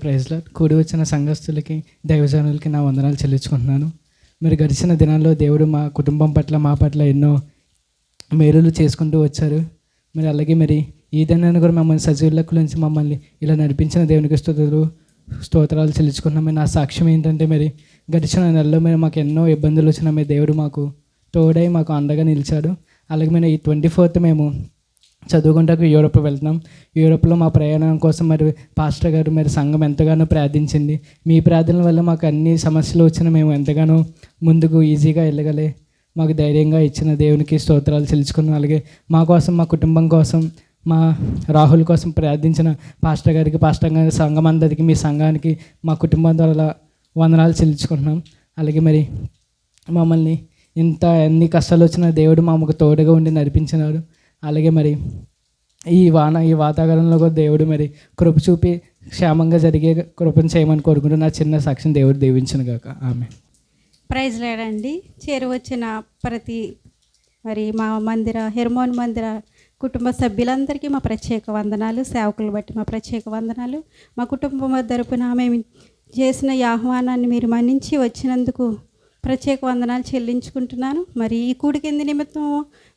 ప్రైజ్లో కూడి వచ్చిన సంఘస్థులకి దైవజనులకి నా వందనాలు చెల్లించుకుంటున్నాను. మీరు గడిచిన దినాల్లో దేవుడు మా కుటుంబం పట్ల మా పట్ల ఎన్నో మేలులు చేసుకుంటూ వచ్చారు. మరి అలాగే మరి ఈ దినాన్ని కూడా మమ్మల్ని సజీవ లెక్కల నుంచి మమ్మల్ని ఇలా నడిపించిన దేవునికి స్తోత్రాలు చెల్లించుకుంటున్నాం. నా సాక్ష్యం ఏంటంటే మరి గడిచిన నెలలో మరి మాకు ఎన్నో ఇబ్బందులు వచ్చినా మీ దేవుడు మాకు తోడై మాకు అండగా నిలిచాడు. అలాగే మేము ఈ 24th మేము చదువుకుంటాకు యూరోప్ వెళ్తున్నాం. యూరోప్లో మా ప్రయాణం కోసం మరి పాస్టర్ గారు మరి సంఘం ఎంతగానో ప్రార్థించింది. మీ ప్రార్థనల వల్ల మాకు అన్ని సమస్యలు వచ్చినా మేము ఎంతగానో ముందుకు ఈజీగా వెళ్ళగలే మాకు ధైర్యంగా ఇచ్చిన దేవునికి స్తోత్రాలు చెల్లించుకున్నాం. అలాగే మా కోసం మా కుటుంబం కోసం మా రాహుల్ కోసం ప్రార్థించిన పాస్టర్ గారికి సంఘం అందరికి మీ సంఘానికి మా కుటుంబం ద్వారా వందనాలు చెల్లించుకుంటున్నాం. అలాగే మరి మమ్మల్ని ఎన్ని కష్టాలు వచ్చినా దేవుడు మాకు తోడుగా ఉండి నడిపించినాడు. అలాగే మరి ఈ వాతావరణంలో కూడా దేవుడు మరి కృప చూపి క్షేమంగా జరిగే కృపను చేయమని కోరుకుంటూ నా చిన్న సాక్ష్యం దేవుడు దీవించును గాక. ఆమె ప్రైజ్ లేడండి. చేరువచ్చిన ప్రతి మరి మా హెర్మోన్ మందిర కుటుంబ సభ్యులందరికీ మా ప్రత్యేక వందనాలు. సేవకులు బట్టి మా ప్రత్యేక వందనాలు. మా కుటుంబం తరపున మేము చేసిన ఈ ఆహ్వానాన్ని మీరు మన్నించి వచ్చినందుకు ప్రత్యేక వందనాలు చెల్లించుకుంటున్నాను. మరి ఈ కూడికింది నిమిత్తం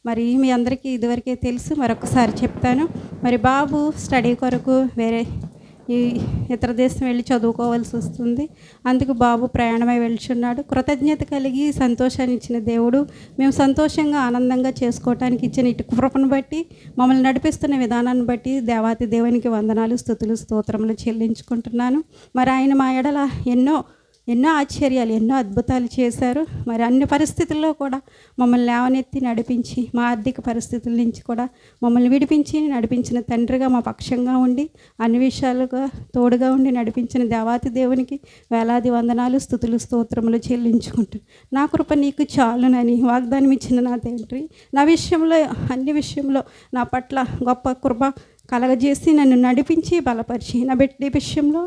మరి మీ అందరికీ ఇదివరకే తెలుసు, మరొకసారి చెప్తాను. మరి బాబు స్టడీ కొరకు వేరే ఇతర దేశం వెళ్ళి చదువుకోవాల్సి వస్తుంది. అందుకు బాబు ప్రయాణమై వెళ్తున్నాడు. కృతజ్ఞత కలిగి సంతోషాన్ని ఇచ్చిన దేవుడు మేము సంతోషంగా ఆనందంగా చేసుకోవటానికి ఇచ్చిన ఇటు కృపను బట్టి మమ్మల్ని నడిపిస్తున్న విధానాన్ని బట్టి దేవాతి దేవునికి వందనాలు, స్తుతులు, స్తోత్రములు చెల్లించుకుంటున్నాను. మరి ఆయన మా ఎడల ఎన్నో ఆశ్చర్యాలు, ఎన్నో అద్భుతాలు చేశారు. మరి అన్ని పరిస్థితుల్లో కూడా మమ్మల్ని లేవనెత్తి నడిపించి మా ఆర్థిక పరిస్థితుల నుంచి కూడా మమ్మల్ని విడిపించి నడిపించిన తండ్రిగా మా పక్షంగా ఉండి అన్ని విషయాలుగా తోడుగా ఉండి నడిపించిన దేవాతి దేవునికి వేలాది వందనాలు, స్తుతులు, స్తోత్రములు చెల్లించుకుంటూ నా కృప నీకు చాలునని వాగ్దానం ఇచ్చిన నా తండ్రి నా విషయంలో అన్ని విషయంలో నా పట్ల గొప్ప కృప కలగజేసి నన్ను నడిపించి బలపరిచి నా బిడ్డ విషయంలో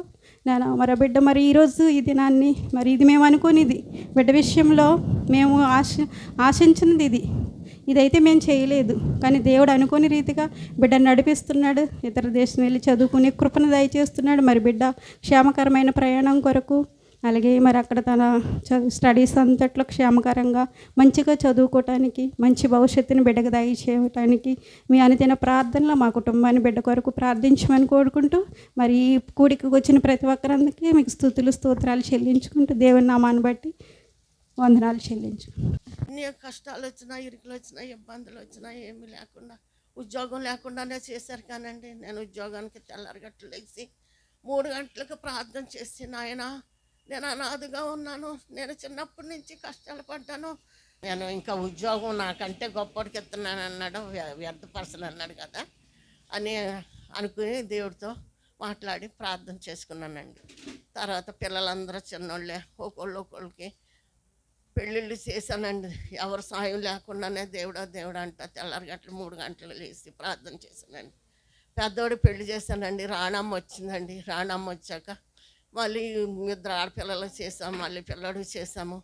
మరి బిడ్డ మరి ఈరోజు ఈ దినాన్ని మరి ఇది మేము అనుకునేది బిడ్డ విషయంలో మేము ఆశించినది ఇదైతే మేము చేయలేదు. కానీ దేవుడు అనుకోని రీతిగా బిడ్డను నడిపిస్తున్నాడు. ఇతర దేశం వెళ్ళి చదువుకునే కృపను దయచేస్తున్నాడు. మరి బిడ్డ క్షేమకరమైన ప్రయాణం కొరకు అలాగే మరి అక్కడ తన స్టడీస్ అంతట్లో క్షేమకరంగా మంచిగా చదువుకోవటానికి మంచి భవిష్యత్తుని బిడ్డకు దయచేయటానికి మీ అనుదిన ప్రార్థనలో మా కుటుంబాన్ని బిడ్డ కొరకు ప్రార్థించమని కోరుకుంటూ మరి ఈ కూడికి వచ్చిన ప్రతి ఒక్కరందరికీ మీకు స్తుతులు, స్తోత్రాలు చెల్లించుకుంటూ దేవుని నామాన్ని బట్టి వందనాలు చెల్లించుకుంటాం. ఎన్ని కష్టాలు వచ్చినా, ఇరుకులు వచ్చినా, ఇబ్బందులు వచ్చినా ఏమీ లేకుండా ఉద్యోగం లేకుండానే చేశారు. కానండి నేను ఉద్యోగానికి తెల్లారగట్లు లేచి 3 గంటలకు ప్రార్థన చేసి నాయన నేను అనాథగా ఉన్నాను, నేను చిన్నప్పటి నుంచి కష్టాలు పడ్డాను, నేను ఇంకా ఉద్యోగం నాకంటే గొప్పడికి ఎత్తున్నాను అన్నాడు, వ్యర్థపరచను అన్నాడు కదా అని అనుకుని దేవుడితో మాట్లాడి ప్రార్థన చేసుకున్నానండి. తర్వాత పిల్లలందరూ చిన్నోళ్ళే ఒకళ్ళకి పెళ్ళిళ్ళు చేశానండి. ఎవరు సాయం లేకుండానే దేవుడా అంట తెల్లారగట్లు 3 గంటలు లేచి ప్రార్థన చేశానండి. పెద్దోడు పెళ్లి చేశానండి. రాణమ్మ వచ్చిందండి. రాణమ్మ వచ్చాక మళ్ళీ 2 ఆడపిల్లలు చేసాము, మళ్ళీ పిల్లడు చేసాము.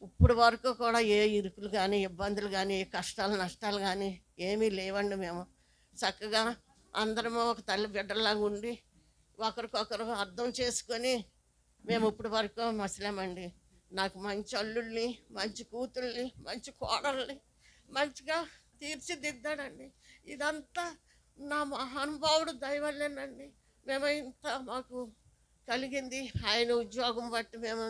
ఇప్పుడు వరకు కూడా ఏ ఇరుకులు కానీ, ఇబ్బందులు కానీ, కష్టాలు నష్టాలు కానీ ఏమీ లేవండి. మేము చక్కగా అందరము ఒక తల్లి బిడ్డలాగా ఉండి ఒకరికొకరు అర్థం చేసుకొని మేము ఇప్పుడు వరకు మసలామండి. నాకు మంచి అల్లుళ్ళని, మంచి కూతుళ్ళని, మంచి కోడల్ని మంచిగా తీర్చిదిద్దాడండి. ఇదంతా నా మహానుభావుడు దయవల్లేనండి మేము ఇంత మాకు కలిగింది. ఆయన ఉద్యోగం బట్టి మేము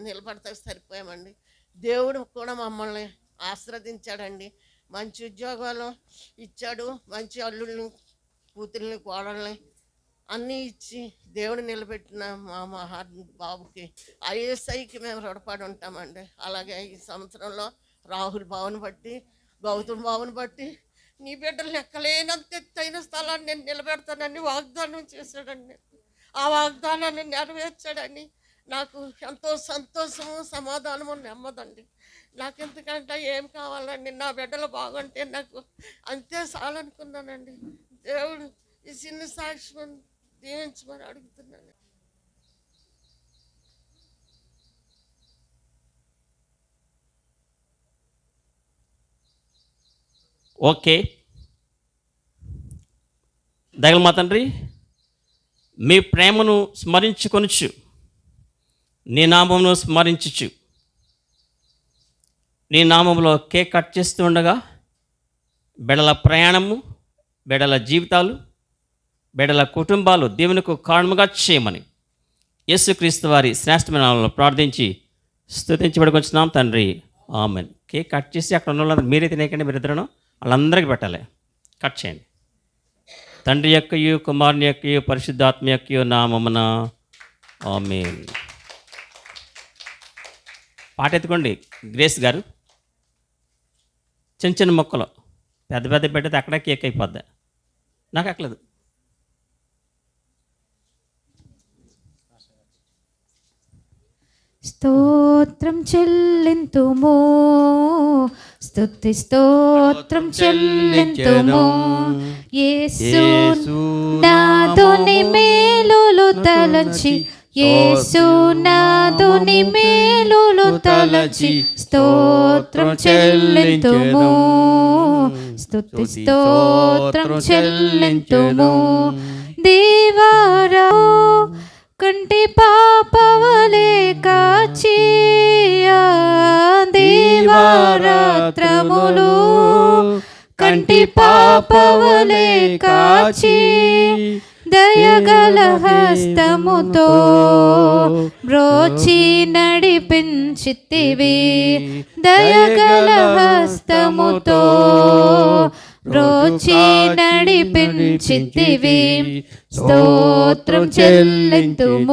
నిలబడతా సరిపోయామండి. దేవుడు కూడా మమ్మల్ని ఆశీర్వదించాడండి. మంచి ఉద్యోగాలు ఇచ్చాడు, మంచి అల్లుళ్ళని, కూతుర్ని, కోడల్ని అన్నీ ఇచ్చి దేవుడు నిలబెట్టిన మా బాబుకి ఐఎస్ఐకి మేము రుణపడి ఉంటామండి. అలాగే ఈ సంవత్సరంలో రాహుల్ బాబుని బట్టి, గౌతమ్ బాబుని బట్టి నీ బిడ్డలు లెక్కలేనంత ఎత్తైన స్థలాన్ని నేను నిలబెడతానని వాగ్దానం చేశాడండి. ఆ వాగ్దానాన్ని నెరవేర్చాడని నాకు ఎంతో సంతోషము, సమాధానము, నెమ్మదండి. నాకు ఎందుకంటే ఏం కావాలండి, నా బిడ్డలు బాగుంటే నాకు అంతే చాలనుకున్నానండి. దేవుడు ఈ చిన్న సాక్ష్యం దీవించమని అడుగుతున్నాను. ఓకే, దయగల మా తండ్రి, మీ ప్రేమను స్మరించుకొనుచు నీ నామమును స్మరించుచు నీ నామంలో కేక్ కట్ చేస్తూ ఉండగా బిడల ప్రయాణము, బిడల జీవితాలు, బిడల కుటుంబాలు దేవునికి కారణముగా చేయమని యేసుక్రీస్తు వారి శ్రేష్టమైన నామములో ప్రార్థించి స్తుతించబడుకొచ్చున్నాం తండ్రి, ఆమెన్. కేక్ కట్ చేసి అక్కడ ఉన్న వాళ్ళందరూ మీరే తినేకండి, మీరిద్దరూ వాళ్ళందరికీ పెట్టాలి. కట్ చేయండి. తండ్రి యొక్కయు కుమారుని యొక్కయు పరిశుద్ధాత్మ యొక్కయు నామమున ఆమేన్. పాట ఎత్తుకోండి గ్రేస్ గారు. చిన్న చిన్న మొక్కలు పెద్ద పెద్ద పెట్టితే అక్కడే కేక్ అయిపోద్ది. నాకు అక్కలేదు. స్తోత్రం చెల్లింతుము, స్తుతి స్తోత్రం చెల్లింతుము. యేసు నాదుని మేలులు తలచి, యేసు నాదుని మేలులు తలచి స్తోత్రం చెల్లింతుము, స్తుతి స్తోత్రం చెల్లింతుము. దేవారా కంటి పాపవలే కాచి, దేవారాత్రములు కంటి పాపవలే కాచి, దయగల హస్తముతో బ్రోచి నడిపించితివి, దయగల హస్తముతో బ్రోచి నడిపించితివి. స్తోత్రం చెల్లింతుము.